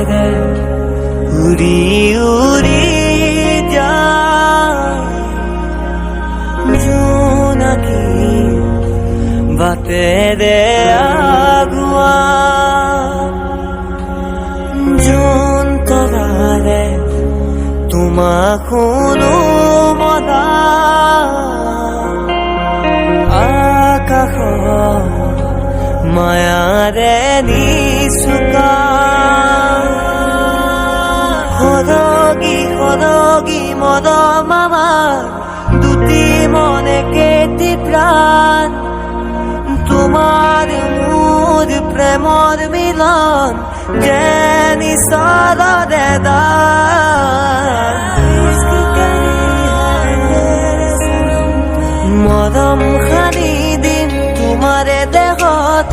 দে উৰি উৰি যায় জোনাকী বাটেৰে আগুৱা জোন তৰাৰে তোমাক শুনো মনা আকাশৰ মায়াৰে নিচুকা সৰগী সৰগী মৰম আমাৰ দুটি মনে কেটি প্ৰাণ তোমাৰ মোৰ প্ৰেমৰ মিলন যেন ঈশ্বৰৰে দান মৰম সানি দিম তোমাৰে দেহত